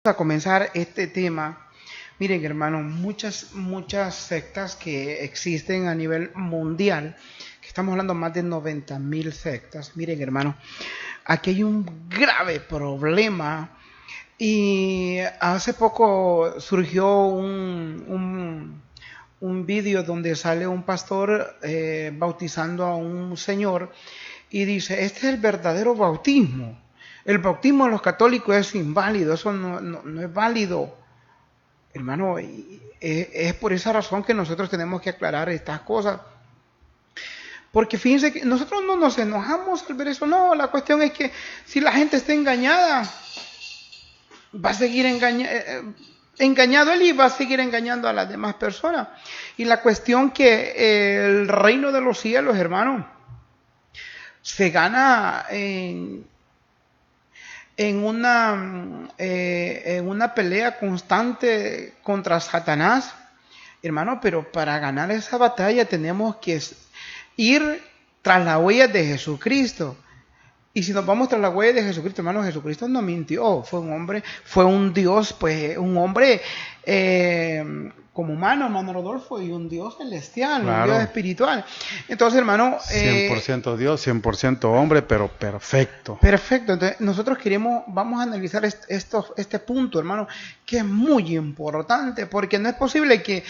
A comenzar este tema. Miren, hermano, muchas sectas que existen a nivel mundial, que estamos hablando más de 90.000 sectas. Miren, hermano, aquí hay un grave problema y hace poco surgió un vídeo donde sale un pastor bautizando a un señor y dice, este es el verdadero bautismo. El bautismo de los católicos es inválido, eso no es válido. Hermano, es por esa razón que nosotros tenemos que aclarar estas cosas. Porque fíjense que nosotros no nos enojamos al ver eso, no, la cuestión es que si la gente está engañada, va a seguir engañado él y va a seguir engañando a las demás personas. Y la cuestión que el reino de los cielos, hermano, se gana en una pelea constante contra Satanás, hermano, pero para ganar esa batalla tenemos que ir tras las huellas de Jesucristo. Y si nos vamos tras las huellas de Jesucristo, hermano, Jesucristo no mintió, fue un hombre, fue un Dios, pues un hombre como humano, hermano Rodolfo, y un Dios celestial, claro. Un Dios espiritual. Entonces, hermano... 100% Dios, 100% hombre, pero perfecto. Perfecto, entonces nosotros vamos a analizar este punto, hermano, que es muy importante, porque no es posible que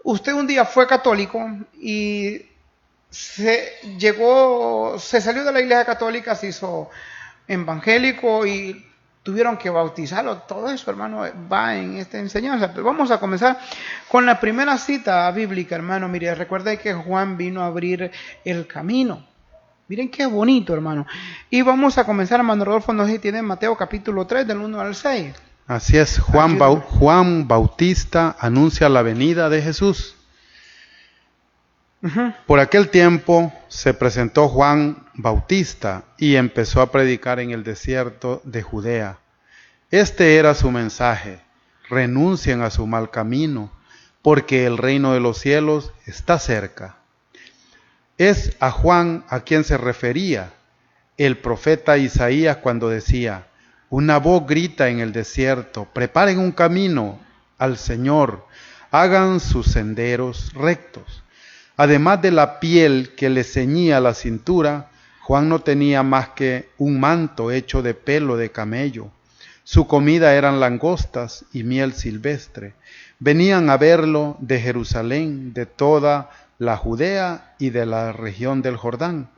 usted un día fue católico y se salió de la iglesia católica, se hizo evangélico y tuvieron que bautizarlo. Todo eso, hermano, va en esta enseñanza. Pero vamos a comenzar con la primera cita bíblica, hermano. Mire, recuerde que Juan vino a abrir el camino. Miren qué bonito, hermano. Y vamos a comenzar, hermano Rodolfo, no sé si tiene Mateo capítulo 3, del 1 al 6. Así es, Juan Bautista anuncia la venida de Jesús. Por aquel tiempo se presentó Juan Bautista y empezó a predicar en el desierto de Judea. Este era su mensaje: renuncien a su mal camino, porque el reino de los cielos está cerca. Es a Juan a quien se refería el profeta Isaías cuando decía: una voz grita en el desierto, preparen un camino al Señor, hagan sus senderos rectos. Además de la piel que le ceñía la cintura, Juan no tenía más que un manto hecho de pelo de camello. Su comida eran langostas y miel silvestre. Venían a verlo de Jerusalén, de toda la Judea y de la región del Jordán.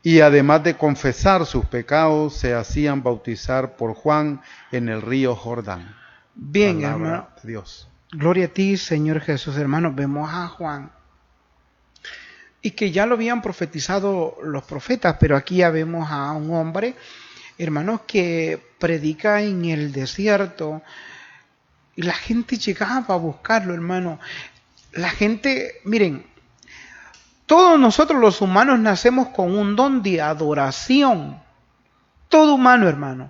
Y además de confesar sus pecados, se hacían bautizar por Juan en el río Jordán. Bien, hermano. Dios. Gloria a ti, Señor Jesús, hermano. Vemos a Juan. Y que ya lo habían profetizado los profetas, pero aquí ya vemos a un hombre, hermanos, que predica en el desierto. Y la gente llegaba a buscarlo, hermano. La gente, miren, todos nosotros los humanos nacemos con un don de adoración. Todo humano, hermano.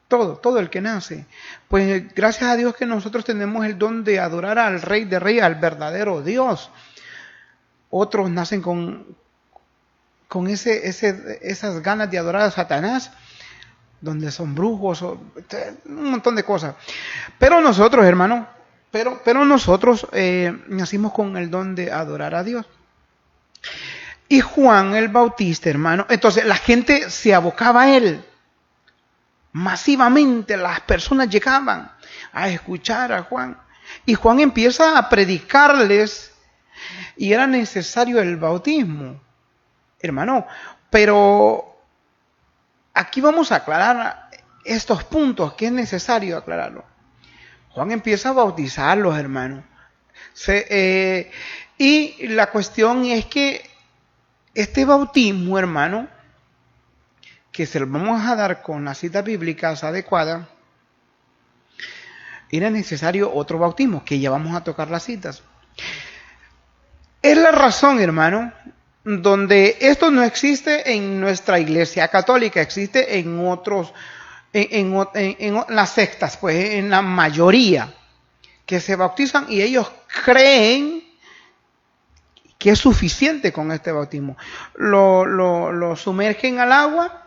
Todo el que nace. Pues gracias a Dios que nosotros tenemos el don de adorar al Rey de Reyes, al verdadero Dios. Otros nacen con esas ganas de adorar a Satanás, donde son brujos, un montón de cosas. Pero nosotros, hermano, pero nosotros nacimos con el don de adorar a Dios. Y Juan el Bautista, hermano, entonces la gente se abocaba a él. Masivamente las personas llegaban a escuchar a Juan. Y Juan empieza a predicarles. Y era necesario el bautismo, hermano. Pero aquí vamos a aclarar estos puntos que es necesario aclararlo. Juan empieza a bautizarlos, hermano. Y la cuestión es que este bautismo, hermano, que se lo vamos a dar con las citas bíblicas adecuadas, era necesario otro bautismo, que ya vamos a tocar las citas. Es la razón, hermano, donde esto no existe en nuestra iglesia católica, existe en las sectas, pues en la mayoría que se bautizan y ellos creen que es suficiente con este bautismo. Lo sumergen al agua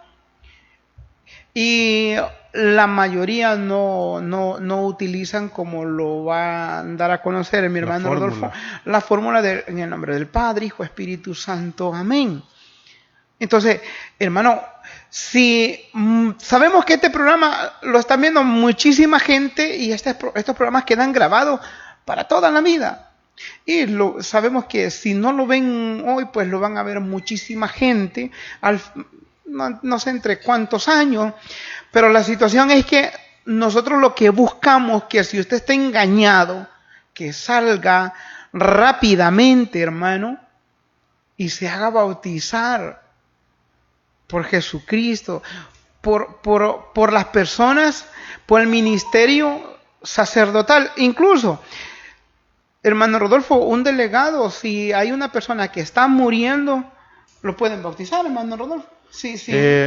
y la mayoría no utilizan, como lo va a dar a conocer mi hermano Rodolfo, la fórmula en el nombre del Padre, Hijo, Espíritu Santo. Amén. Entonces, hermano, si sabemos que este programa lo están viendo muchísima gente y estos programas quedan grabados para toda la vida. Y sabemos que si no lo ven hoy, pues lo van a ver muchísima gente, no sé entre cuántos años, pero la situación es que nosotros lo que buscamos, que si usted está engañado, que salga rápidamente, hermano, y se haga bautizar por Jesucristo, por las personas, por el ministerio sacerdotal. Incluso, hermano Rodolfo, un delegado, si hay una persona que está muriendo, lo pueden bautizar, hermano Rodolfo. Sí,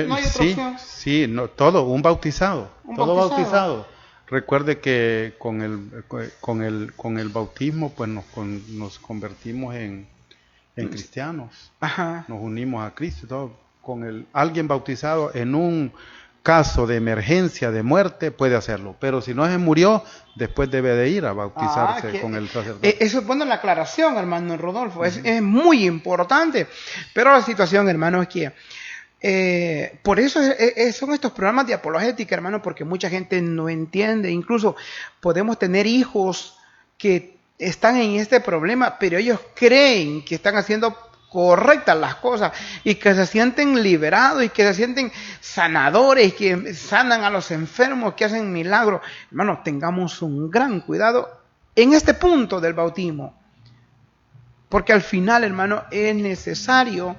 no hay otra opción. Sí, no, todo, un bautizado. Bautizado. Recuerde que con el bautismo, pues nos convertimos en cristianos. Ajá. Nos unimos a Cristo. Todo. Alguien bautizado en un caso de emergencia, de muerte, puede hacerlo. Pero si no se murió, después debe de ir a bautizarse con el sacerdote. Eso es buena la aclaración, hermano Rodolfo. Es muy importante. Pero la situación, hermano, es que por eso son estos programas de apologética, hermano, porque mucha gente no entiende. Incluso podemos tener hijos que están en este problema, pero ellos creen que están haciendo correctas las cosas y que se sienten liberados y que se sienten sanadores, que sanan a los enfermos, que hacen milagros. Hermano, tengamos un gran cuidado en este punto del bautismo, porque al final, hermano, es necesario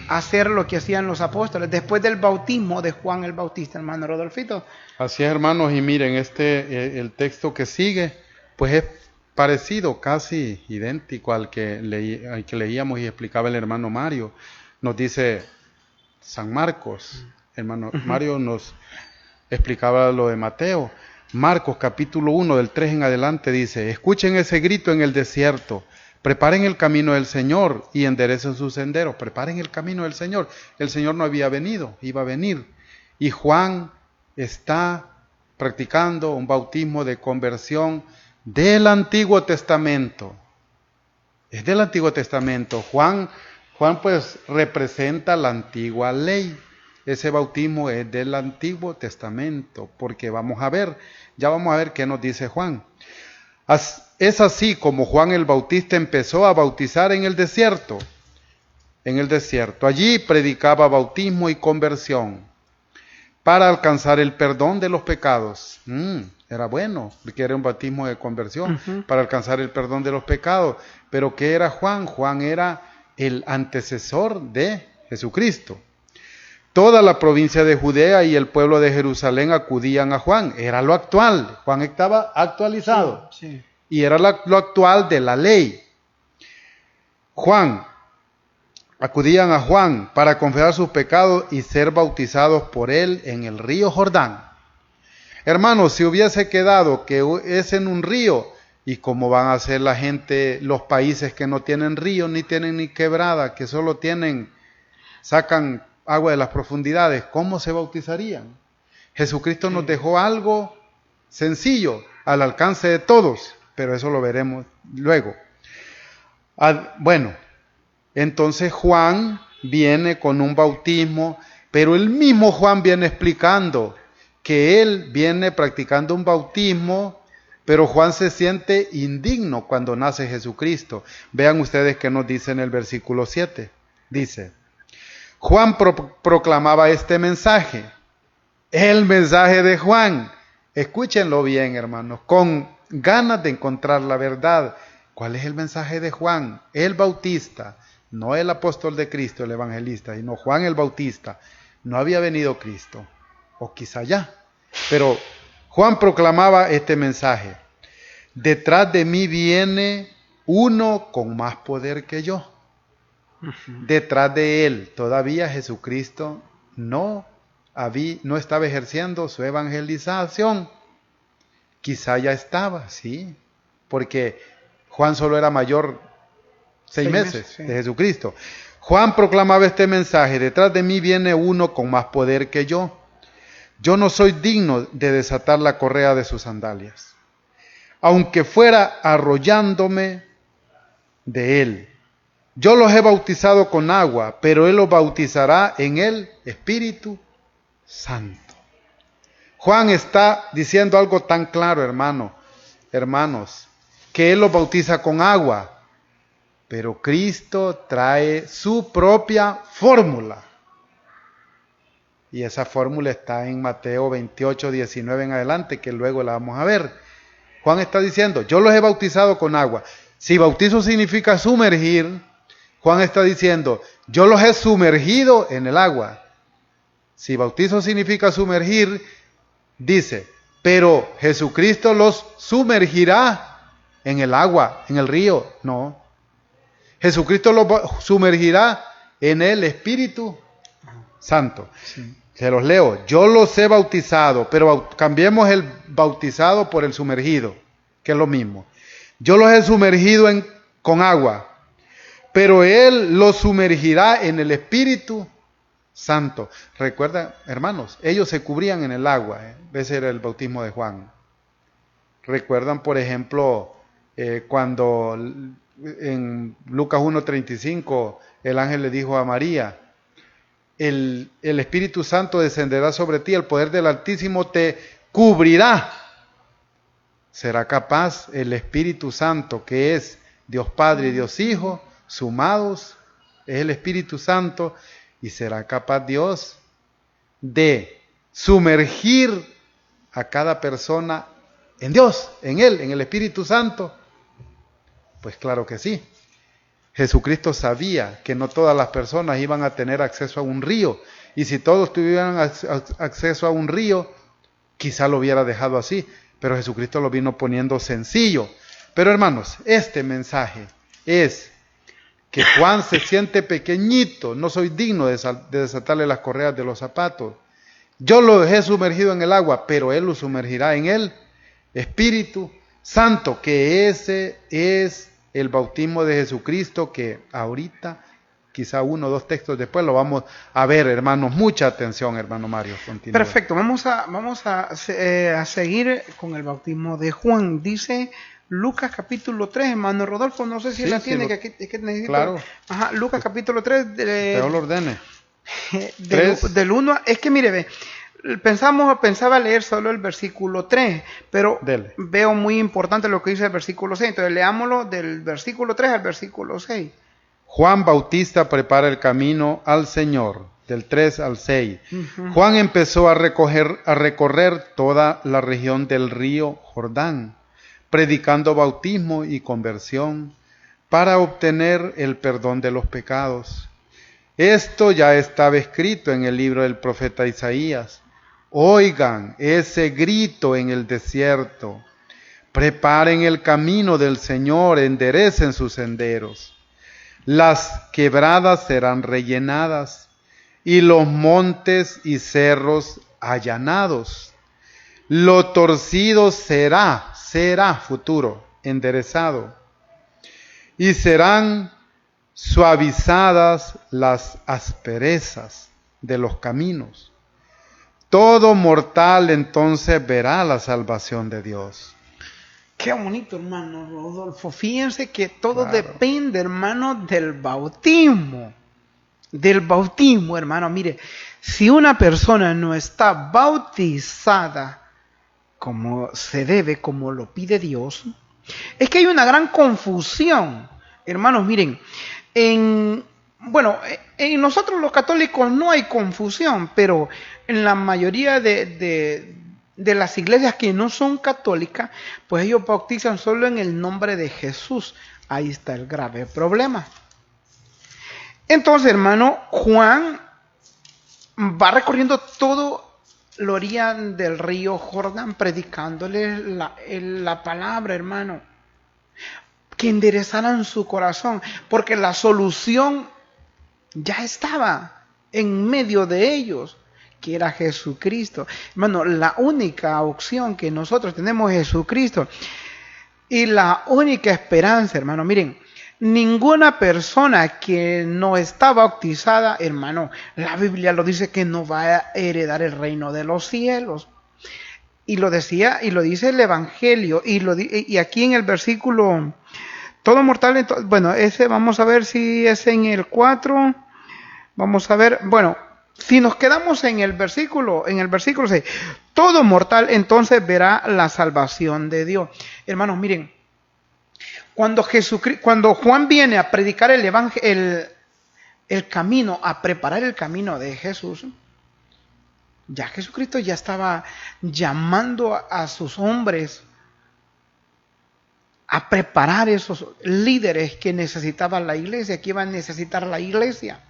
hacer lo que hacían los apóstoles después del bautismo de Juan el Bautista, hermano Rodolfito. Así es, hermanos, y miren, el texto que sigue, pues es parecido, casi idéntico al que leíamos y explicaba el hermano Mario. Nos dice San Marcos, hermano Mario nos explicaba lo de Mateo. Marcos capítulo 1 del 3 en adelante dice: escuchen ese grito en el desierto, preparen el camino del Señor y enderecen sus senderos. Preparen el camino del Señor. El Señor no había venido, iba a venir. Y Juan está practicando un bautismo de conversión del Antiguo Testamento. Es del Antiguo Testamento. Juan pues representa la antigua ley. Ese bautismo es del Antiguo Testamento, porque ya vamos a ver qué nos dice Juan. Es así como Juan el Bautista empezó a bautizar en el desierto. Allí predicaba bautismo y conversión para alcanzar el perdón de los pecados. Era bueno, porque era un bautismo de conversión, para alcanzar el perdón de los pecados. Pero ¿qué era Juan? Juan era el antecesor de Jesucristo. Toda la provincia de Judea y el pueblo de Jerusalén acudían a Juan. Era lo actual. Juan estaba actualizado. Sí. Y era lo actual de la ley. Acudían a Juan para confesar sus pecados y ser bautizados por él en el río Jordán. Hermanos, si hubiese quedado que es en un río, ¿y cómo van a ser la gente, los países que no tienen río, ni tienen ni quebrada, que solo sacan agua de las profundidades? ¿Cómo se bautizarían? Jesucristo nos dejó algo sencillo, al alcance de todos, pero eso lo veremos luego. Bueno, entonces Juan viene con un bautismo, pero el mismo Juan viene explicando que él viene practicando un bautismo, pero Juan se siente indigno cuando nace Jesucristo. Vean ustedes qué nos dice en el versículo 7. Dice: Juan proclamaba este mensaje, el mensaje de Juan. Escúchenlo bien, hermanos, con ganas de encontrar la verdad. ¿Cuál es el mensaje de Juan? El Bautista, no el apóstol de Cristo, el evangelista, sino Juan el Bautista. No había venido Cristo, o quizá ya, pero Juan proclamaba este mensaje: detrás de mí viene uno con más poder que yo. Detrás de él, todavía Jesucristo no estaba ejerciendo su evangelización. Quizá ya estaba, sí, porque Juan solo era mayor 6 meses sí, de Jesucristo. Juan proclamaba este mensaje: detrás de mí viene uno con más poder que yo. yo no soy digno de desatar la correa de sus sandalias, aunque fuera arrollándome de él. Yo los he bautizado con agua, pero él los bautizará en el Espíritu Santo. Juan está diciendo algo tan claro, hermanos, que él los bautiza con agua, pero Cristo trae su propia fórmula. Y esa fórmula está en Mateo 28, 19 en adelante, que luego la vamos a ver. Juan está diciendo, yo los he bautizado con agua. Si bautizo significa sumergir, Juan está diciendo, yo los he sumergido en el agua. Si bautizo significa sumergir, dice, pero Jesucristo los sumergirá en el agua, en el río. No. Jesucristo los sumergirá en el Espíritu Santo. Sí. Se los leo. Yo los he bautizado, pero cambiemos el bautizado por el sumergido, que es lo mismo. Yo los he sumergido con agua, pero Él los sumergirá en el Espíritu Santo. Recuerda, hermanos, ellos se cubrían en el agua. Ese era el bautismo de Juan. Recuerdan, por ejemplo, cuando en Lucas 1:35 el ángel le dijo a María, el Espíritu Santo descenderá sobre ti, el poder del Altísimo te cubrirá. ¿Será capaz el Espíritu Santo, que es Dios Padre y Dios Hijo, sumados? Es el Espíritu Santo. ¿Y será capaz Dios de sumergir a cada persona en Dios, en Él, en el Espíritu Santo? Pues claro que sí. Jesucristo sabía que no todas las personas iban a tener acceso a un río. Y si todos tuvieran acceso a un río, quizá lo hubiera dejado así. Pero Jesucristo lo vino poniendo sencillo. Pero hermanos, este mensaje es que Juan se siente pequeñito. No soy digno de desatarle las correas de los zapatos. Yo lo he sumergido en el agua, pero Él lo sumergirá en el Espíritu Santo, que ese es el bautismo de Jesucristo, que ahorita, quizá 1 o 2 textos después, lo vamos a ver, hermanos. Mucha atención, hermano Mario. Continúa. Perfecto, vamos a seguir con el bautismo de Juan. Dice Lucas capítulo 3, hermano Rodolfo, no sé si la tiene, que necesito. Claro. Ajá, Lucas capítulo 3. Pero lo ordene. Del 1, es que mire, ve. Pensaba leer solo el versículo 3, pero veo muy importante lo que dice el versículo 6. Entonces leámoslo del versículo 3 al versículo 6. Juan Bautista prepara el camino al Señor, del 3 al 6. Uh-huh. Juan empezó a recorrer toda la región del río Jordán, predicando bautismo y conversión para obtener el perdón de los pecados. Esto ya estaba escrito en el libro del profeta Isaías. Oigan ese grito en el desierto. Preparen el camino del Señor, enderecen sus senderos. Las quebradas serán rellenadas y los montes y cerros allanados. Lo torcido será futuro, enderezado. Y serán suavizadas las asperezas de los caminos. Todo mortal entonces verá la salvación de Dios. Qué bonito, hermano Rodolfo. Fíjense que todo depende, hermano, del bautismo. Del bautismo, hermano. Mire, si una persona no está bautizada como se debe, como lo pide Dios, es que hay una gran confusión. Hermanos, miren, en nosotros los católicos no hay confusión, pero en la mayoría de las iglesias que no son católicas, pues ellos bautizan solo en el nombre de Jesús. Ahí está el grave problema. Entonces, hermano, Juan va recorriendo todo la orilla del río Jordán, predicándole la palabra, hermano, que enderezaran su corazón, porque la solución ya estaba en medio de ellos, que era Jesucristo. Hermano, la única opción que nosotros tenemos es Jesucristo. Y la única esperanza, hermano, miren, ninguna persona que no está bautizada, hermano, la Biblia lo dice que no va a heredar el reino de los cielos. Y lo decía, y lo dice el Evangelio, y aquí en el versículo, todo mortal, bueno, ese vamos a ver si es en el 4, vamos a ver, bueno, si nos quedamos en el versículo 6, todo mortal entonces verá la salvación de Dios. Hermanos, miren, cuando Juan viene a predicar el evangelio, el camino, a preparar el camino de Jesús, ya Jesucristo ya estaba llamando a sus hombres a preparar esos líderes que necesitaba la iglesia, que iban a necesitar la iglesia.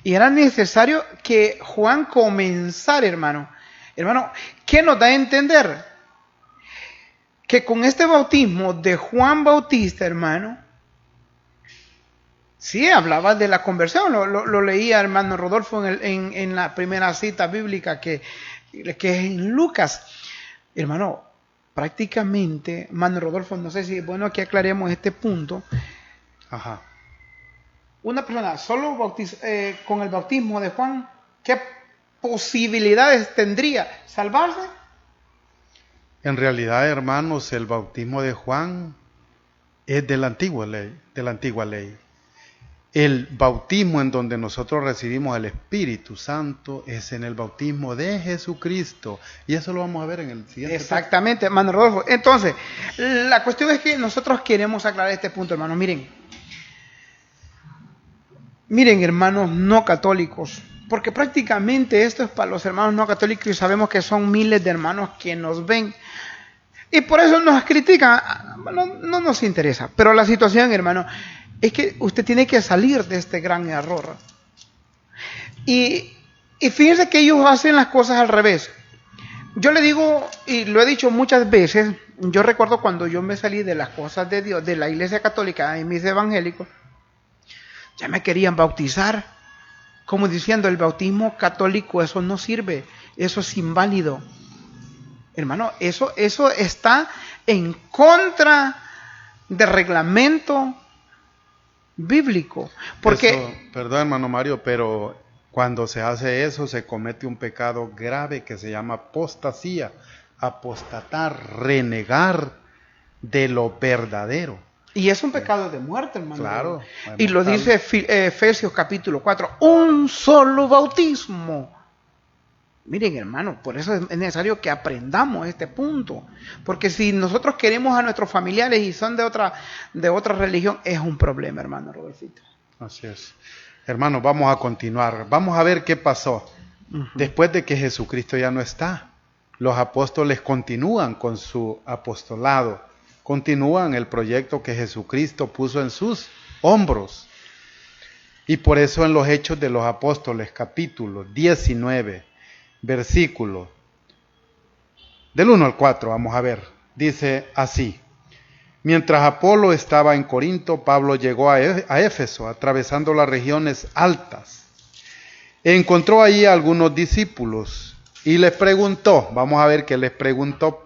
Y era necesario que Juan comenzara, hermano. Hermano, ¿qué nos da a entender? Que con este bautismo de Juan Bautista, hermano, sí, hablaba de la conversión, lo leía hermano Rodolfo en la primera cita bíblica que es en Lucas. Hermano, prácticamente, hermano Rodolfo, no sé si es bueno que aclaremos este punto. Ajá. Una persona solo con el bautismo de Juan, ¿qué posibilidades tendría? ¿Salvarse? En realidad, hermanos, el bautismo de Juan es de la antigua ley. El bautismo en donde nosotros recibimos el Espíritu Santo es en el bautismo de Jesucristo. Y eso lo vamos a ver en el siguiente. Exactamente, hermano Rodolfo. Entonces, la cuestión es que nosotros queremos aclarar este punto, hermano. Miren, hermanos no católicos, porque prácticamente esto es para los hermanos no católicos y sabemos que son miles de hermanos que nos ven. Y por eso nos critican, no nos interesa. Pero la situación, hermano, es que usted tiene que salir de este gran error. Y fíjense que ellos hacen las cosas al revés. Yo le digo, y lo he dicho muchas veces, yo recuerdo cuando yo me salí de las cosas de Dios, de la iglesia católica y mis evangélicos, ya me querían bautizar, como diciendo, el bautismo católico, eso no sirve, eso es inválido. Hermano, eso está en contra del reglamento bíblico. Porque, perdón, hermano Mario, pero cuando se hace eso se comete un pecado grave que se llama apostasía, apostatar, renegar de lo verdadero. Y es un pecado de muerte, hermano. Claro. Y lo dice Efesios capítulo 4, un solo bautismo. Miren, hermano, por eso es necesario que aprendamos este punto. Porque si nosotros queremos a nuestros familiares y son de otra religión, es un problema, hermano Robertito. Así es. Hermano, vamos a continuar. Vamos a ver qué pasó. Después de que Jesucristo ya no está, los apóstoles continúan con su apostolado. Continúan el proyecto que Jesucristo puso en sus hombros. Y por eso en los Hechos de los Apóstoles, capítulo 19, versículo del 1 al 4, vamos a ver, dice así: mientras Apolo estaba en Corinto, Pablo llegó a Éfeso, atravesando las regiones altas. Encontró allí a algunos discípulos y les preguntó, vamos a ver qué les preguntó.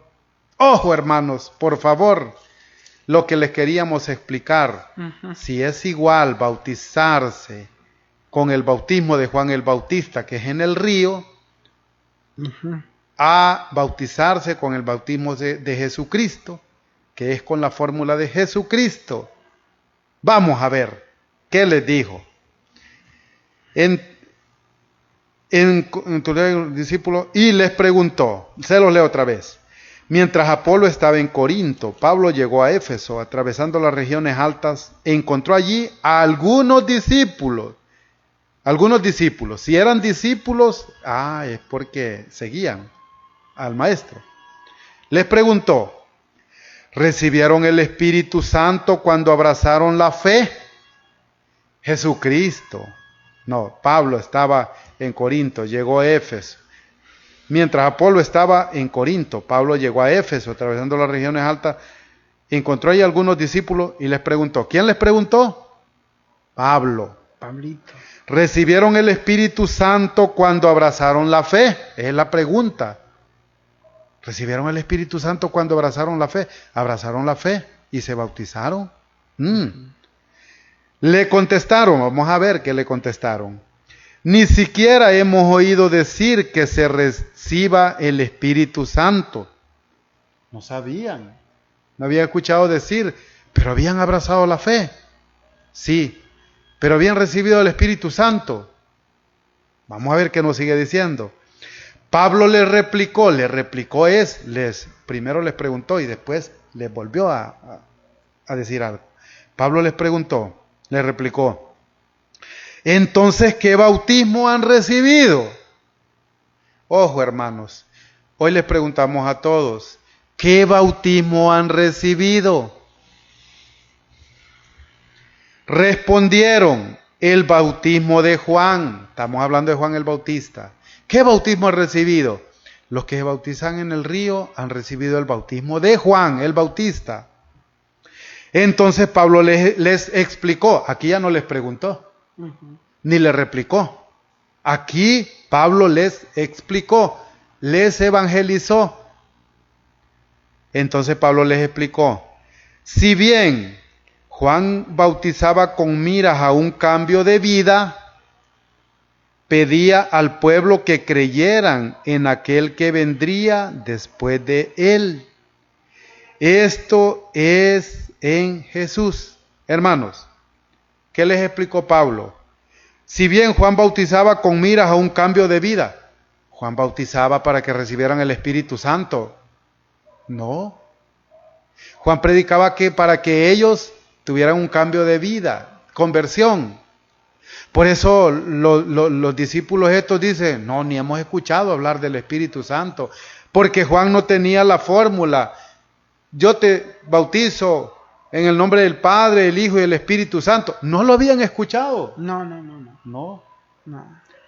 Ojo, hermanos, por favor, lo que les queríamos explicar, si es igual bautizarse con el bautismo de Juan el Bautista, que es en el río, a bautizarse con el bautismo de Jesucristo, que es con la fórmula de Jesucristo. Vamos a ver qué les dijo. En el discípulo, y les preguntó, se los leo otra vez. Mientras Apolo estaba en Corinto, Pablo llegó a Éfeso, atravesando las regiones altas, e encontró allí a algunos discípulos. Si eran discípulos, es porque seguían al maestro. Les preguntó, ¿recibieron el Espíritu Santo cuando abrazaron la fe? Pablo estaba en Corinto, llegó a Éfeso. Mientras Apolo estaba en Corinto, Pablo llegó a Éfeso, atravesando las regiones altas, encontró ahí algunos discípulos y les preguntó. ¿Quién les preguntó? Pablito. ¿Recibieron el Espíritu Santo cuando abrazaron la fe? Es la pregunta. ¿Recibieron el Espíritu Santo cuando abrazaron la fe? Abrazaron la fe y se bautizaron. Le contestaron, vamos a ver qué le contestaron. Ni siquiera hemos oído decir que se reciba el Espíritu Santo. No sabían, no habían escuchado decir, pero habían abrazado la fe. Sí, pero habían recibido el Espíritu Santo. Vamos a ver qué nos sigue diciendo. Pablo primero les preguntó y después les volvió a decir algo. Pablo les replicó, entonces, ¿qué bautismo han recibido? Ojo, hermanos, hoy les preguntamos a todos, ¿qué bautismo han recibido? Respondieron, el bautismo de Juan. Estamos hablando de Juan el Bautista. ¿Qué bautismo han recibido? Los que se bautizan en el río han recibido el bautismo de Juan el Bautista. Entonces Pablo les explicó. Aquí ya no les preguntó, ni les replicó. Aquí Pablo les explicó, les evangelizó. Entonces Pablo les explicó, si bien Juan bautizaba con miras a un cambio de vida, pedía al pueblo que creyeran en aquel que vendría después de él. Esto es en Jesús. Hermanos, ¿qué les explicó Pablo? Si bien Juan bautizaba con miras a un cambio de vida, Juan bautizaba para que recibieran el Espíritu Santo. No. Juan predicaba que para que ellos tuvieran un cambio de vida, conversión. Por eso los discípulos estos dicen, no, ni hemos escuchado hablar del Espíritu Santo, porque Juan no tenía la fórmula. Yo te bautizo en el nombre del Padre, el Hijo y el Espíritu Santo. No lo habían escuchado. No.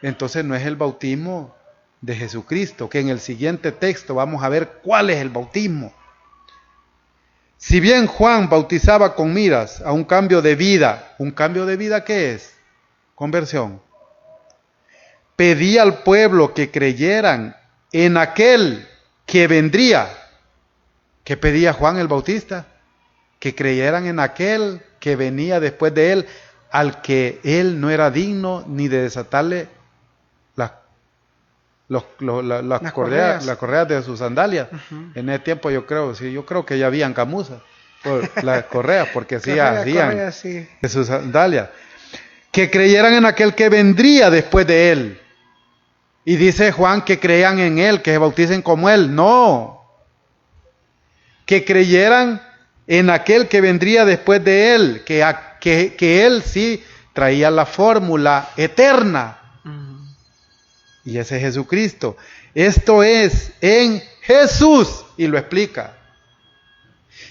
Entonces no es el bautismo de Jesucristo, que en el siguiente texto vamos a ver cuál es el bautismo. Si bien Juan bautizaba con miras a un cambio de vida, ¿un cambio de vida qué es? Conversión. Pedía al pueblo que creyeran en aquel que vendría. ¿Qué pedía Juan el Bautista? Que creyeran en aquel que venía después de él, al que él no era digno ni de desatarle las correas de sus sandalias. En ese tiempo yo creo que ya habían camuzas por las correas, porque sí hacían de sus sandalias. Que creyeran en aquel que vendría después de él. Y dice Juan que crean en él, que se bauticen como él. No. Que creyeran en aquel que vendría después de él, que él sí traía la fórmula eterna. Y ese es Jesucristo. Esto es en Jesús. Y lo explica.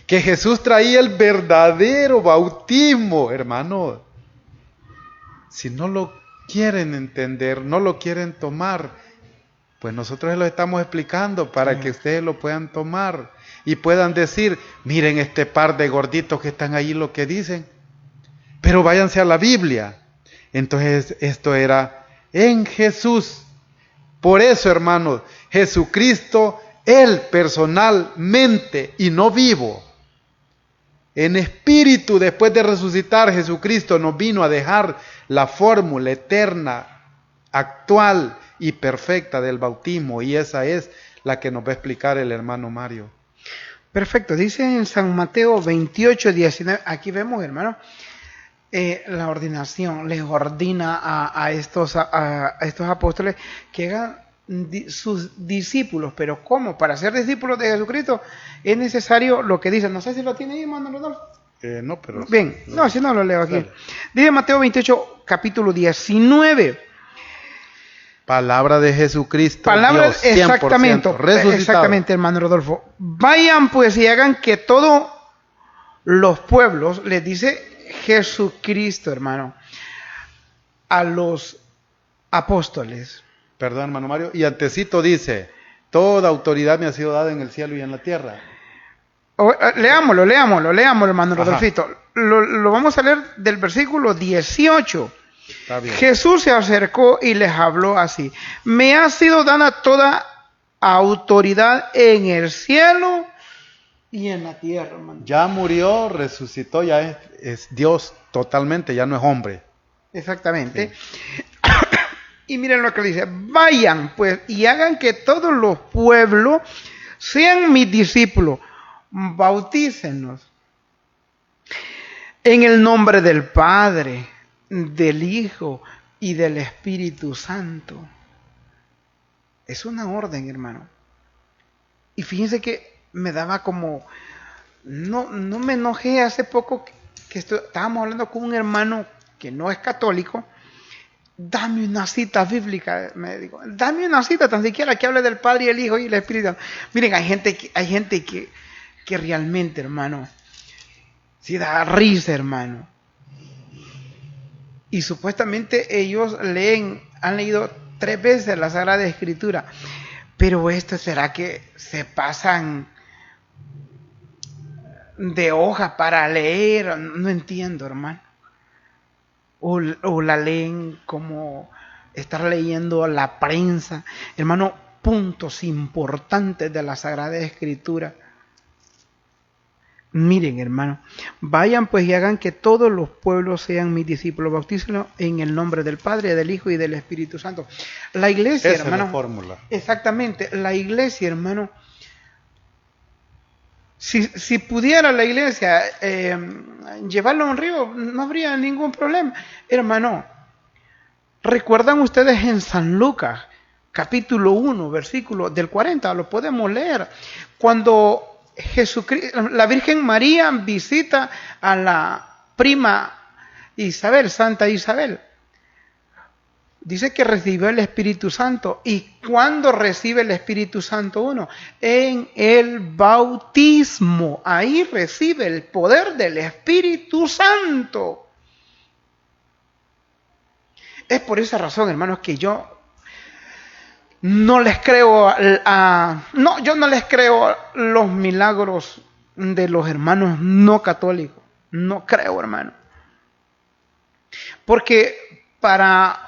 Que Jesús traía el verdadero bautismo, hermanos. Si no lo quieren entender, no lo quieren tomar, pues nosotros lo estamos explicando para que ustedes lo puedan tomar y puedan decir, miren este par de gorditos que están ahí lo que dicen, pero váyanse a la Biblia. Entonces esto era en Jesús. Por eso, hermanos, Jesucristo, Él personalmente y no vivo, en espíritu, después de resucitar, Jesucristo nos vino a dejar la fórmula eterna, actual y perfecta del bautismo, y esa es la que nos va a explicar el hermano Mario. Perfecto, dice en San Mateo 28, 19, aquí vemos, hermano, la ordenación, les ordena a estos apóstoles que hagan sus discípulos. Pero ¿cómo? Para ser discípulos de Jesucristo es necesario lo que dice. No sé si lo tiene ahí, hermano Rodolfo. No, pero... Bien, no, si no lo leo aquí. Dale. Dice Mateo 28, capítulo 19. Palabra de Jesucristo. Palabra, Dios, 100%, exactamente, hermano Rodolfo. Vayan pues y hagan que todos los pueblos, les dice Jesucristo, hermano, a los apóstoles. Perdón, hermano Mario. Y antecito dice, toda autoridad me ha sido dada en el cielo y en la tierra. Leámoslo, hermano Rodolfito. Lo vamos a leer del versículo 18. Jesús se acercó y les habló así. Me ha sido dada toda autoridad en el cielo y en la tierra, hermano. Ya murió, resucitó, ya es Dios totalmente, ya no es hombre. Exactamente. Sí. Y miren lo que dice: vayan pues y hagan que todos los pueblos sean mis discípulos, bautícenlos en el nombre del Padre, del Hijo y del Espíritu Santo. Es una orden, hermano. Y fíjense que me daba como... No me enojé hace poco que estábamos hablando con un hermano que no es católico. Dame una cita bíblica, me dijo. Dame una cita tan siquiera que hable del Padre y el Hijo y el Espíritu Santo. Miren, hay gente que realmente, hermano, sí da risa, hermano. Y supuestamente ellos han leído 3 veces la Sagrada Escritura. Pero esto, ¿será que se pasan de hoja para leer? No entiendo, hermano. O la leen como estar leyendo la prensa. Hermano, puntos importantes de la Sagrada Escritura. Miren, hermano, vayan pues y hagan que todos los pueblos sean mis discípulos, bautícenlos en el nombre del Padre, del Hijo y del Espíritu Santo. La iglesia, esa hermano, es la fórmula. Exactamente, la iglesia, hermano, si pudiera la iglesia llevarlo a un río, no habría ningún problema. Hermano, ¿recuerdan ustedes en San Lucas, capítulo 1, versículo del 40, lo podemos leer, cuando Jesucristo, la Virgen María visita a la prima Isabel, Santa Isabel? Dice que recibió el Espíritu Santo. ¿Y cuándo recibe el Espíritu Santo uno? En el bautismo. Ahí recibe el poder del Espíritu Santo. Es por esa razón, hermanos, que yo no les creo yo no les creo los milagros de los hermanos no católicos. No creo, hermano. Porque para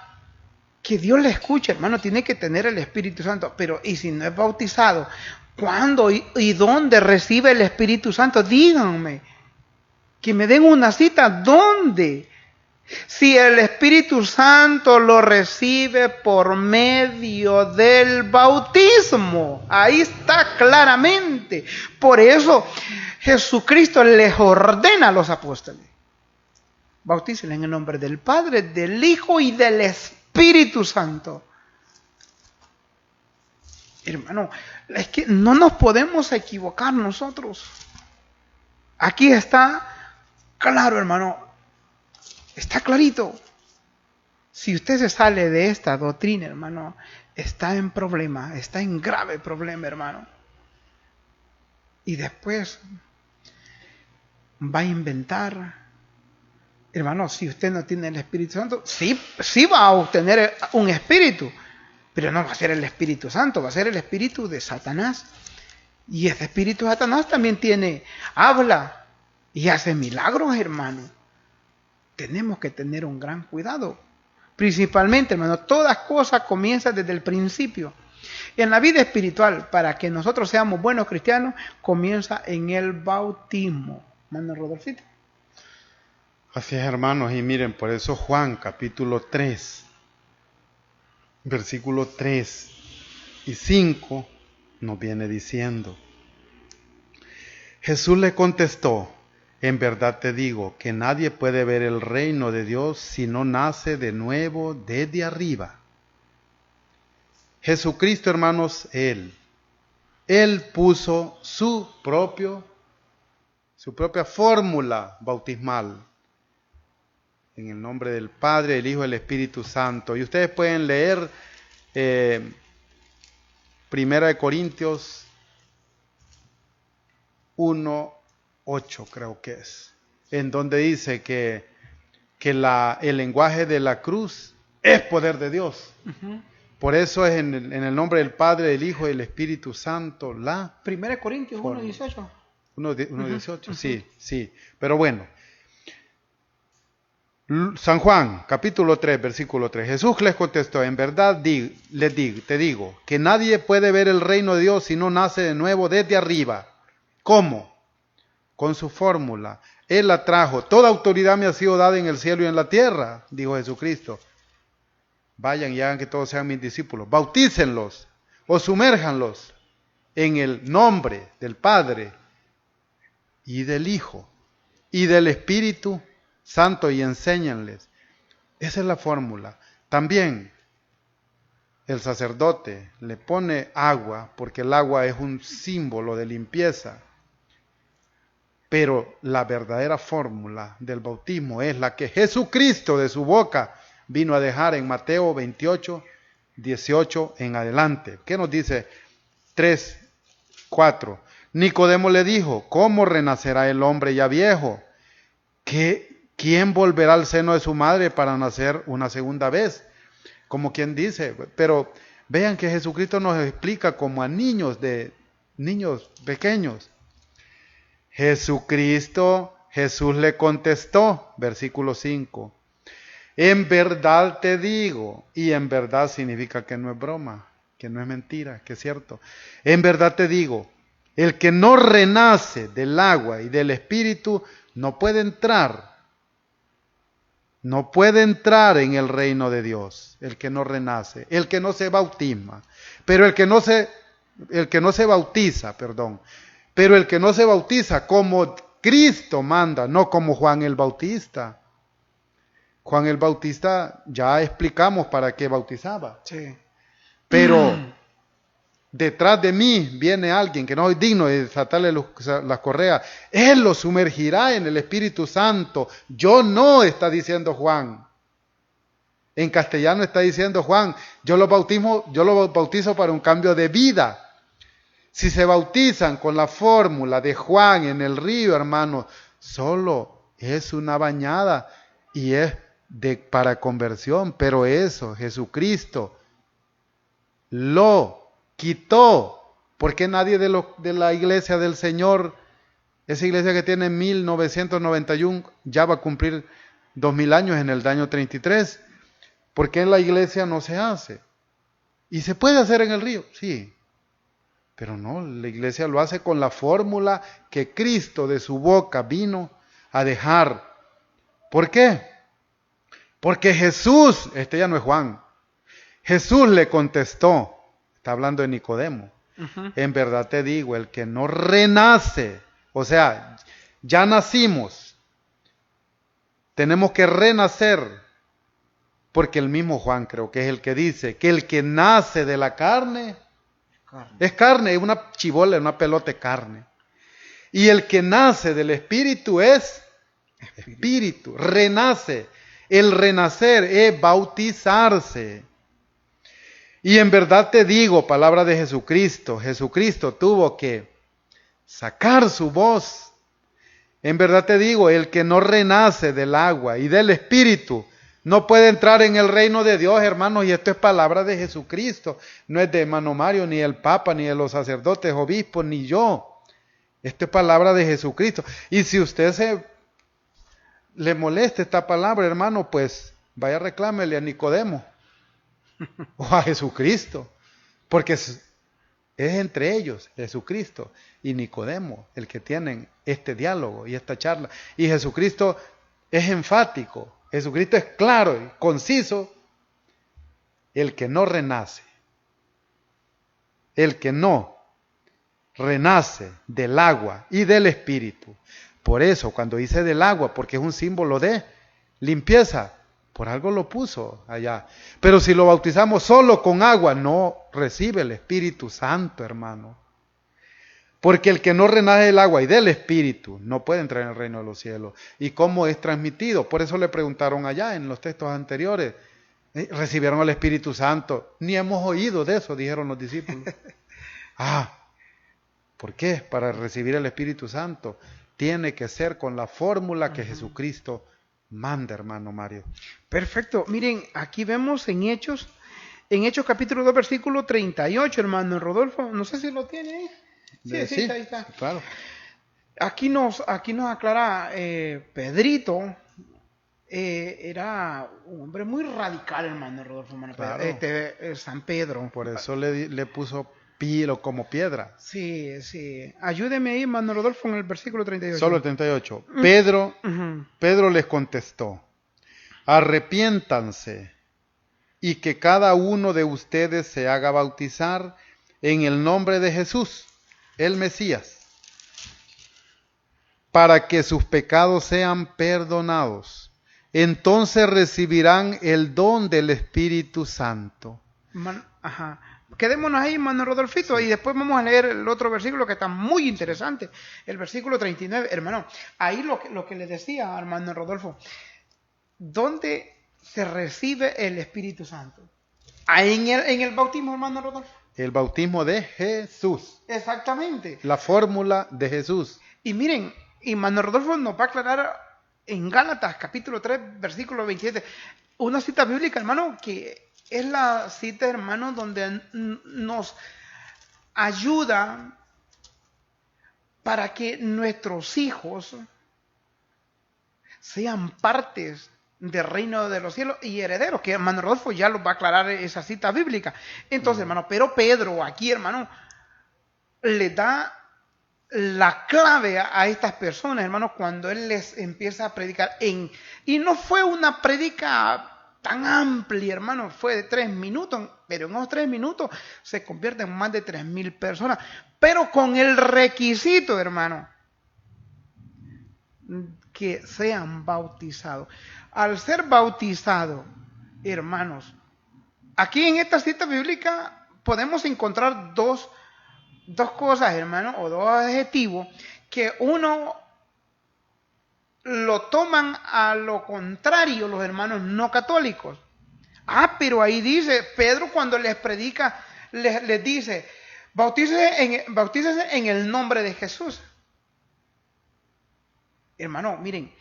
que Dios le escuche, hermano, tiene que tener el Espíritu Santo. Pero, ¿y si no es bautizado? ¿Cuándo y dónde recibe el Espíritu Santo? Díganme. Que me den una cita. ¿Dónde? Si el Espíritu Santo lo recibe por medio del bautismo. Ahí está claramente. Por eso Jesucristo les ordena a los apóstoles: bautícenlos en el nombre del Padre, del Hijo y del Espíritu Santo. Hermano, es que no nos podemos equivocar nosotros. Aquí está claro, hermano. Está clarito. Si usted se sale de esta doctrina, hermano, está en problema, está en grave problema, hermano. Y después va a inventar. Hermano, si usted no tiene el Espíritu Santo, sí va a obtener un espíritu, pero no va a ser el Espíritu Santo, va a ser el espíritu de Satanás. Y ese espíritu de Satanás también habla y hace milagros, hermano. Tenemos que tener un gran cuidado. Principalmente, hermano, todas cosas comienzan desde el principio. En la vida espiritual, para que nosotros seamos buenos cristianos, comienza en el bautismo. Hermano Rodolfito. Así es, hermanos, y miren, por eso Juan capítulo 3, versículo 3 y 5 nos viene diciendo: Jesús le contestó: en verdad te digo que nadie puede ver el reino de Dios si no nace de nuevo desde arriba. Jesucristo, hermanos, Él puso su propia fórmula bautismal. En el nombre del Padre, del Hijo y del Espíritu Santo. Y ustedes pueden leer 1 Corintios 1:8, creo que es, en donde dice que el lenguaje de la cruz es poder de Dios. Uh-huh. Por eso es en el nombre del Padre, del Hijo y del Espíritu Santo la 1 Corintios 1:18. 1:18, uh-huh. Sí. Pero bueno, San Juan, capítulo 3, versículo 3. Jesús les contestó: en verdad te digo, que nadie puede ver el reino de Dios si no nace de nuevo desde arriba. ¿Cómo? con su fórmula. Él la trajo. Toda autoridad me ha sido dada en el cielo y en la tierra, dijo Jesucristo. Vayan y hagan que todos sean mis discípulos. Bautícenlos o sumérjanlos en el nombre del Padre y del Hijo y del Espíritu Santo y enséñanles. Esa es la fórmula. También el sacerdote le pone agua, porque el agua es un símbolo de limpieza. Pero la verdadera fórmula del bautismo es la que Jesucristo de su boca vino a dejar en Mateo 28, 18 en adelante. ¿Qué nos dice? 3, 4. Nicodemo le dijo, ¿cómo renacerá el hombre ya viejo? ¿Quién volverá al seno de su madre para nacer una segunda vez? Como quien dice, pero vean que Jesucristo nos explica como a niños pequeños. Jesús le contestó, versículo 5, en verdad te digo, y en verdad significa que no es broma, que no es mentira, que es cierto. En verdad te digo, el que no renace del agua y del Espíritu no puede entrar en el reino de Dios, el que no renace, el que no se bautisma, pero el que no se bautiza, pero el que no se bautiza como Cristo manda, no como Juan el Bautista. Juan el Bautista ya explicamos para qué bautizaba. Sí. Pero detrás de mí viene alguien que no es digno de desatarle las correas. Él lo sumergirá en el Espíritu Santo. Yo no, está diciendo Juan. En castellano está diciendo Juan, yo lo bautizo para un cambio de vida. Si se bautizan con la fórmula de Juan en el río, hermano, solo es una bañada y es para conversión, pero eso Jesucristo lo quitó. ¿Por qué nadie de la iglesia del Señor, esa iglesia que tiene 1991, ya va a cumplir 2000 años en el año 33? ¿Por qué en la iglesia no se hace? ¿Y se puede hacer en el río? Sí. Pero no, la iglesia lo hace con la fórmula que Cristo de su boca vino a dejar. ¿Por qué? Porque Jesús, este ya no es Juan, Jesús le contestó, está hablando de Nicodemo, en verdad te digo, el que no renace, o sea, ya nacimos, tenemos que renacer, porque el mismo Juan creo que es el que dice que el que nace de la carne, es carne, es una chibola, una pelota de carne. Y el que nace del Espíritu es Espíritu, renace. El renacer es bautizarse. Y en verdad te digo, palabra de Jesucristo, Jesucristo tuvo que sacar su voz. En verdad te digo, el que no renace del agua y del Espíritu, no puede entrar en el reino de Dios, hermanos, y esto es palabra de Jesucristo. No es de hermano Mario, ni el Papa, ni de los sacerdotes, obispos, ni yo. Esto es palabra de Jesucristo. Y si usted le molesta esta palabra, hermano, pues vaya reclámele a Nicodemo o a Jesucristo. Porque es entre ellos, Jesucristo y Nicodemo, el que tienen este diálogo y esta charla. Y Jesucristo es enfático. Jesucristo es claro y conciso. El que no renace del agua y del Espíritu. Por eso, cuando dice del agua, porque es un símbolo de limpieza, por algo lo puso allá. Pero si lo bautizamos solo con agua, no recibe el Espíritu Santo, hermano. Porque el que no renace del agua y del Espíritu no puede entrar en el reino de los cielos. ¿Y cómo es transmitido? Por eso le preguntaron allá en los textos anteriores. ¿Recibieron el Espíritu Santo? Ni hemos oído de eso, dijeron los discípulos. ¿Por qué? Para recibir el Espíritu Santo tiene que ser con la fórmula que Jesucristo manda, hermano Mario. Perfecto. Miren, aquí vemos en Hechos capítulo 2, versículo 38, hermano Rodolfo. No sé si lo tiene ahí. Sí, ahí está. Claro. Aquí nos aclara Pedrito, era un hombre muy radical, hermano Rodolfo, hermano. Claro. San Pedro. Por eso le puso como piedra. Sí, sí. Ayúdeme ahí, hermano Rodolfo, en el versículo 38. Solo el 38. Pedro les contestó: arrepiéntanse y que cada uno de ustedes se haga bautizar en el nombre de Jesús, el Mesías, para que sus pecados sean perdonados. Entonces recibirán el don del Espíritu Santo. Quedémonos ahí, hermano Rodolfito, y después vamos a leer el otro versículo que está muy interesante, el versículo 39. Hermano, ahí lo que le decía, hermano Rodolfo, ¿dónde se recibe el Espíritu Santo? Ahí en el bautismo, hermano Rodolfo. El bautismo de Jesús. Exactamente. La fórmula de Jesús. Y miren, hermano Rodolfo nos va a aclarar en Gálatas, capítulo 3, versículo 27, una cita bíblica, hermano, que es la cita, hermano, donde nos ayuda para que nuestros hijos sean partes del reino de los cielos y herederos, que hermano Rodolfo ya lo va a aclarar esa cita bíblica. Entonces, hermano, pero Pedro aquí, hermano, le da la clave a estas personas, hermano, cuando él les empieza a predicar y no fue una prédica tan amplia, hermano, fue de 3 minutos, pero en esos 3 minutos se convierten en más de 3,000 personas, pero con el requisito, hermano, que sean bautizados. Al ser bautizados, hermanos, aquí en esta cita bíblica podemos encontrar dos cosas, hermano, o dos adjetivos, que uno lo toman a lo contrario los hermanos no católicos. Pero ahí dice, Pedro cuando les predica, les dice, bautícese en el nombre de Jesús. Hermano, miren,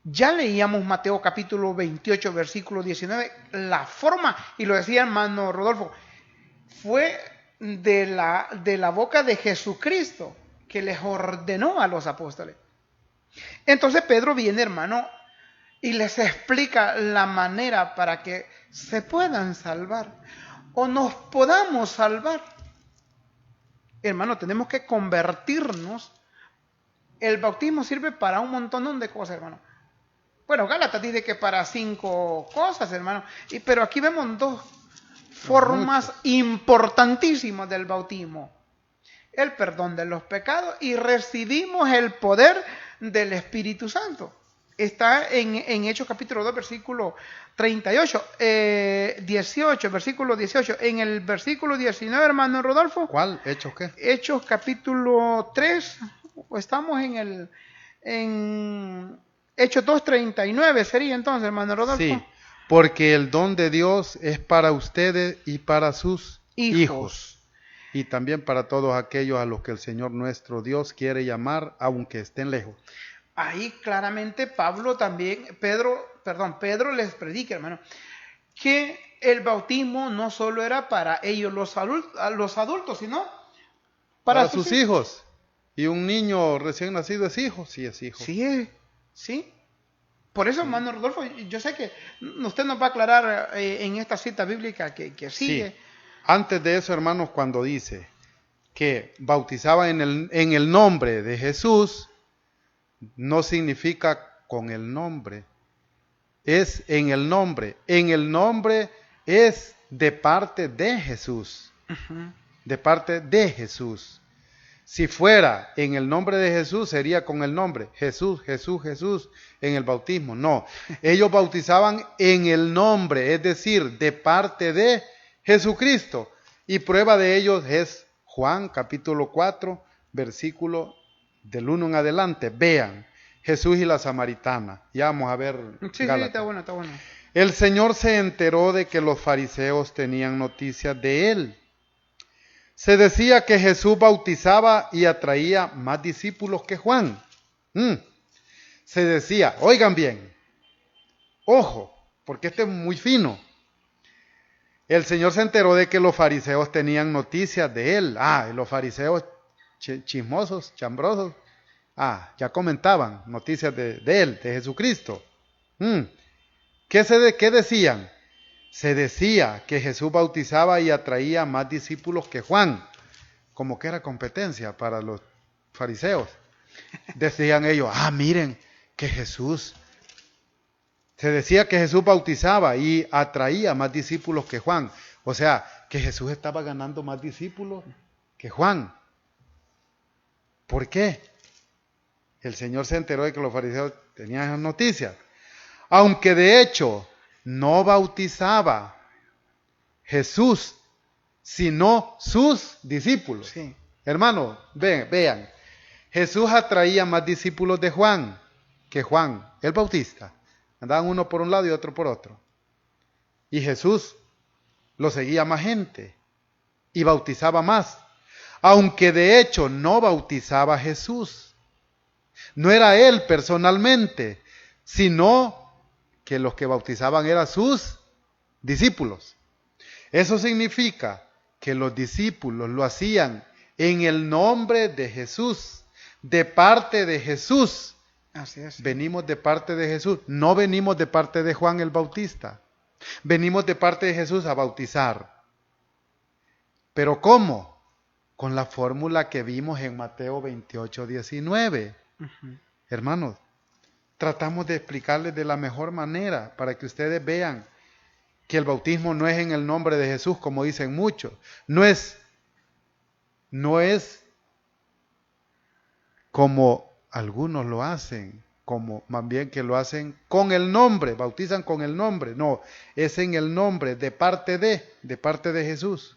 ya leíamos Mateo capítulo 28, versículo 19, la forma, y lo decía hermano Rodolfo, fue de la boca de Jesucristo que les ordenó a los apóstoles. Entonces Pedro viene, hermano, y les explica la manera para que se puedan salvar o nos podamos salvar. Hermano, tenemos que convertirnos. El bautismo sirve para un montón de cosas, hermano. Bueno, Gálatas dice que para 5 cosas, hermano. Pero aquí vemos 2 formas importantísimas del bautismo. El perdón de los pecados y recibimos el poder del Espíritu Santo. Está en Hechos capítulo 2, versículo 38, 18, versículo 18. En el versículo 19, hermano Rodolfo. ¿Cuál? ¿Hechos qué? Hechos capítulo 3, estamos en Hechos 2, 39 sería entonces, hermano Rodolfo. Sí, porque el don de Dios es para ustedes y para sus hijos. Y también para todos aquellos a los que el Señor nuestro Dios quiere llamar, aunque estén lejos. Ahí claramente Pedro les predica, hermano, que el bautismo no solo era para ellos los adultos, sino para sus hijos. Y un niño recién nacido es hijo, sí es hijo. Sí. Por eso, hermano Rodolfo, yo sé que usted nos va a aclarar en esta cita bíblica que sigue. Sí. Antes de eso, hermanos, cuando dice que bautizaba en el nombre de Jesús, no significa con el nombre, es en el nombre. En el nombre es de parte de Jesús, de parte de Jesús. Si fuera en el nombre de Jesús, sería con el nombre Jesús, Jesús, Jesús en el bautismo. No, ellos bautizaban en el nombre, es decir, de parte de Jesucristo. Y prueba de ellos es Juan capítulo 4, versículo del 1 en adelante. Vean, Jesús y la samaritana. Ya vamos a ver. Sí, está bueno. El Señor se enteró de que los fariseos tenían noticias de él. Se decía que Jesús bautizaba y atraía más discípulos que Juan. Se decía, oigan bien, ojo, porque este es muy fino. El Señor se enteró de que los fariseos tenían noticias de él. Los fariseos chismosos, chambrosos. Ya comentaban noticias de él, de Jesucristo. ¿Qué decían? se decía que Jesús bautizaba y atraía más discípulos que Juan, como que era competencia para los fariseos. Decían ellos, miren, que Jesús, se decía que Jesús bautizaba y atraía más discípulos que Juan. O sea, que Jesús estaba ganando más discípulos que Juan. ¿Por qué? El Señor se enteró de que los fariseos tenían esas noticias. Aunque de hecho no bautizaba Jesús, sino sus discípulos. Sí. Hermanos, vean, Jesús atraía más discípulos de Juan que Juan, el Bautista. Andaban uno por un lado y otro por otro. Y Jesús lo seguía más gente y bautizaba más. Aunque de hecho no bautizaba Jesús. No era él personalmente, sino que los que bautizaban eran sus discípulos. Eso significa que los discípulos lo hacían en el nombre de Jesús, de parte de Jesús. Así es. Venimos de parte de Jesús, no venimos de parte de Juan el Bautista. Venimos de parte de Jesús a bautizar. ¿Pero cómo? Con la fórmula que vimos en Mateo 28:19. Hermanos, tratamos de explicarles de la mejor manera para que ustedes vean que el bautismo no es en el nombre de Jesús, como dicen muchos. No es como algunos lo hacen, como más bien que lo hacen con el nombre, bautizan con el nombre. No, es en el nombre, de parte de Jesús.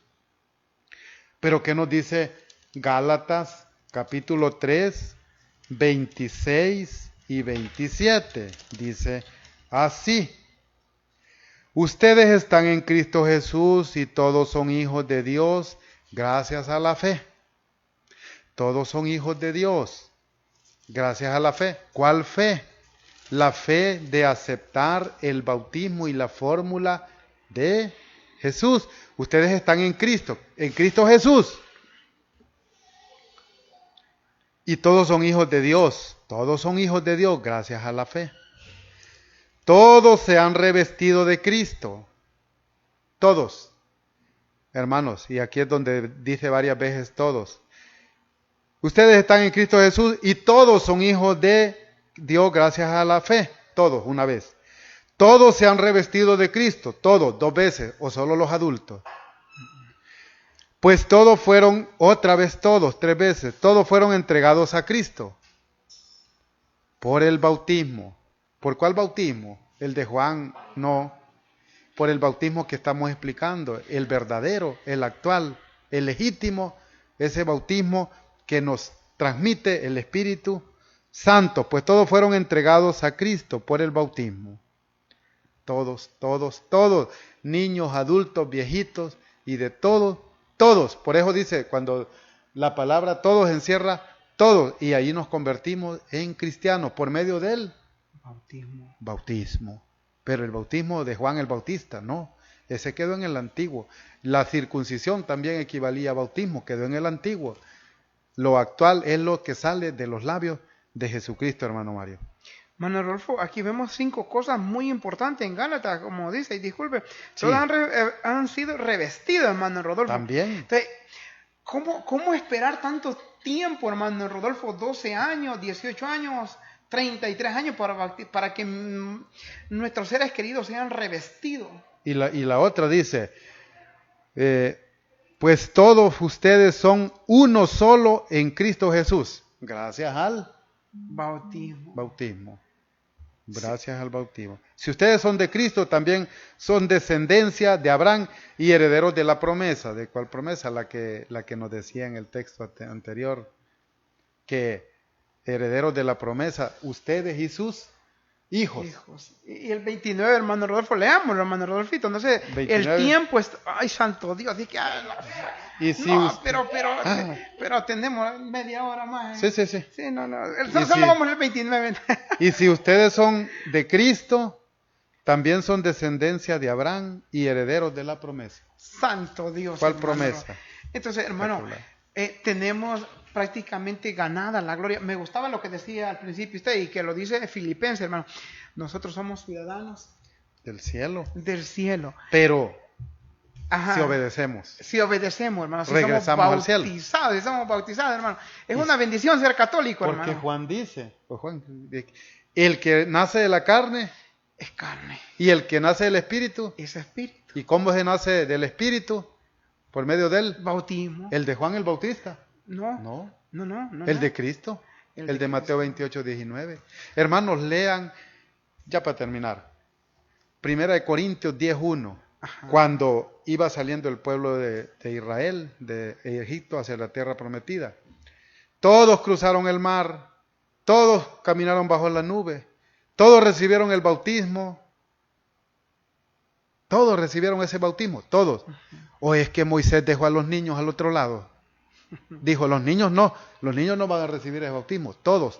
Pero ¿qué nos dice Gálatas capítulo 3, 26 y 27? Dice así: ustedes están en Cristo Jesús y todos son hijos de Dios gracias a la fe. Todos son hijos de Dios gracias a la fe. ¿Cuál fe? La fe de aceptar el bautismo y la fórmula de Jesús. Ustedes están en Cristo Jesús. Y todos son hijos de Dios. Todos son hijos de Dios gracias a la fe. Todos se han revestido de Cristo. Todos. Hermanos, y aquí es donde dice varias veces todos. Ustedes están en Cristo Jesús y todos son hijos de Dios gracias a la fe. Todos, una vez. Todos se han revestido de Cristo. Todos, 2 veces, o solo los adultos. Pues todos fueron, otra vez todos, 3 veces, todos fueron entregados a Cristo. Por el bautismo. ¿Por cuál bautismo? El de Juan, no. Por el bautismo que estamos explicando, el verdadero, el actual, el legítimo, ese bautismo que nos transmite el Espíritu Santo. Pues todos fueron entregados a Cristo por el bautismo. Todos, niños, adultos, viejitos y de todos. Por eso dice, cuando la palabra todos encierra todos, y ahí nos convertimos en cristianos por medio del bautismo. Pero el bautismo de Juan el Bautista, no, ese quedó en el antiguo. La circuncisión también equivalía a bautismo, quedó en el antiguo. Lo actual es lo que sale de los labios de Jesucristo, hermano Mario. Hermano Rodolfo, aquí vemos 5 cosas muy importantes en Gálatas, como dice, y disculpe, Sí. todos han sido revestidos, hermano Rodolfo. También. Entonces, ¿cómo esperar tanto tiempo, hermano Rodolfo? 12 años, 18 años, 33 años para que nuestros seres queridos sean revestidos. Y la otra dice, pues todos ustedes son uno solo en Cristo Jesús, gracias al bautismo. Gracias al bautismo. Si ustedes son de Cristo, también son descendencia de Abraham y herederos de la promesa. ¿De cuál promesa? La que nos decía en el texto anterior, que herederos de la promesa, ustedes y sus hijos. Y el 29, hermano Rodolfo, leámoslo, hermano Rodolfito. Entonces, 29. el tiempo es... ¡Ay, santo Dios! Dije, Y si pero tenemos media hora más. Sí. Sí, no. Solo vamos al 29. Y si ustedes son de Cristo, también son descendencia de Abraham y herederos de la promesa. Santo Dios. ¿Cuál hermano. promesa? Entonces, hermano, tenemos prácticamente ganada la gloria. Me gustaba lo que decía al principio usted y que lo dice Filipenses, hermano. Nosotros somos ciudadanos del cielo. Del cielo. Pero Ajá. si obedecemos, Si obedecemos, hermano, si regresamos al cielo. si somos bautizados, hermano. Es una bendición ser católico, Porque hermano. Juan dice, el que nace de la carne Es carne, y el que nace del espíritu. es espíritu. ¿Y cómo se nace del espíritu? Por medio del Bautismo. el de Juan el Bautista. No. El de Cristo. El de Mateo 28, 19. Hermanos, lean, ya para terminar, 1 Corintios 10, 1. Ajá. Cuando iba saliendo el pueblo de Israel, de Egipto hacia la tierra prometida. Todos cruzaron el mar, todos caminaron bajo la nube, todos recibieron el bautismo, todos recibieron ese bautismo, todos. ¿O es que Moisés dejó a los niños al otro lado? Dijo, los niños no van a recibir el bautismo, todos.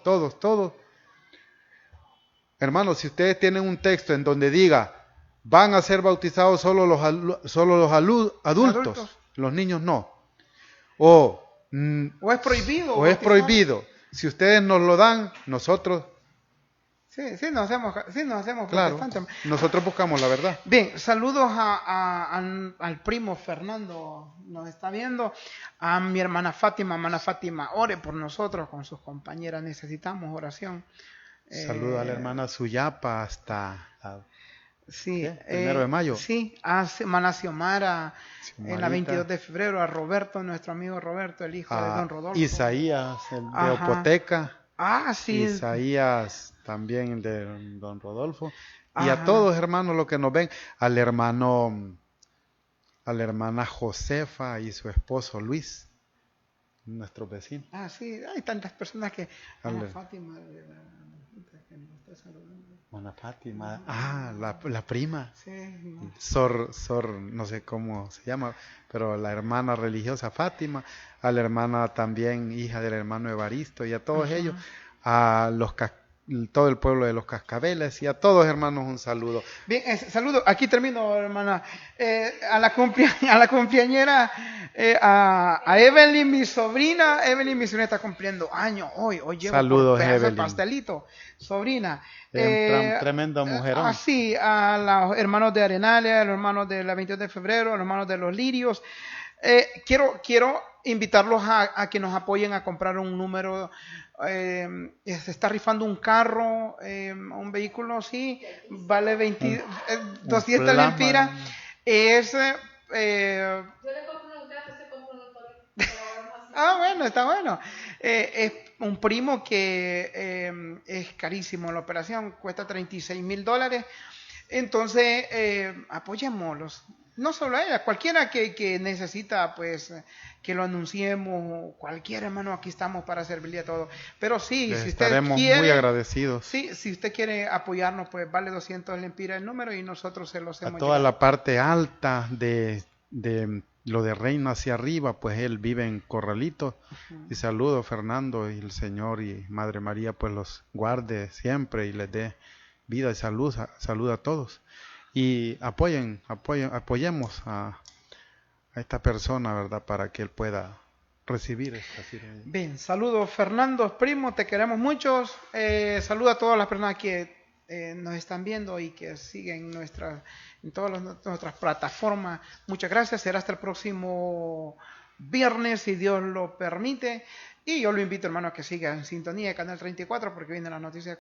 Hermanos, si ustedes tienen un texto en donde diga, van a ser bautizados solo los adultos, los niños no. O es prohibido. O es prohibido. Si ustedes nos lo dan, nosotros... Sí, nos hacemos claro, protestantes. Nosotros buscamos la verdad. Bien, saludos al primo Fernando, nos está viendo. A mi hermana Fátima, ore por nosotros con sus compañeras, necesitamos oración. Saludos a la hermana Suyapa hasta... Sí, 1 de mayo. Sí, a hermana Xiomara, en la 22 de febrero, a Roberto, nuestro amigo Roberto, el hijo de don Rodolfo. Isaías, el de Opoteca. Sí. Isaías, también el de don Rodolfo. Y a todos, hermanos, los que nos ven, a la hermana Josefa y su esposo Luis, nuestro vecino. Sí, hay tantas personas que... Fátima, Ana Fátima, la prima. Sí, no. Sor, no sé cómo se llama, pero la hermana religiosa Fátima, a la hermana también, hija del hermano Evaristo, y a todos ellos, a todo el pueblo de los Cascabeles, y a todos, hermanos, un saludo. Bien, saludo, aquí termino, hermana. A la cumpleañera, a Evelyn, mi sobrina. Evelyn, mi sobrina, está cumpliendo años hoy. Llevo saludos, Evelyn. Pastelito, sobrina. Tremenda mujerón. Así, a los hermanos de Arenales, a los hermanos de la 22 de febrero, a los hermanos de los Lirios. Quiero invitarlos a que nos apoyen a comprar un número. Se está rifando un carro, un vehículo, sí, vale 200 lempiras. Yo le compro un carro, se compra un color. Bueno, está bueno. Es un primo que es carísimo la operación, cuesta $36,000. Entonces, apoyémoslos. No solo a ella, cualquiera que necesita, pues, que lo anunciemos, cualquier hermano, aquí estamos para servirle a todos. Pero sí, si usted estaremos quiere, muy agradecidos. Sí, si usted quiere apoyarnos, pues vale 200 lempiras el número y nosotros se lo hacemos. A toda la parte alta de lo de Reina hacia arriba, pues él vive en Corralito. Y saludo, Fernando, y el Señor y Madre María, pues los guarde siempre y les dé vida y salud a todos. Y apoyemos a esta persona, ¿verdad? Para que él pueda recibir esta cirugía. Bien, saludos, Fernando, primo, te queremos muchos. Saludo a todas las personas que nos están viendo y que siguen en todas nuestras plataformas. Muchas gracias, será hasta el próximo viernes, si Dios lo permite. Y yo lo invito, hermano, a que siga en sintonía de Canal 34, porque viene la noticia.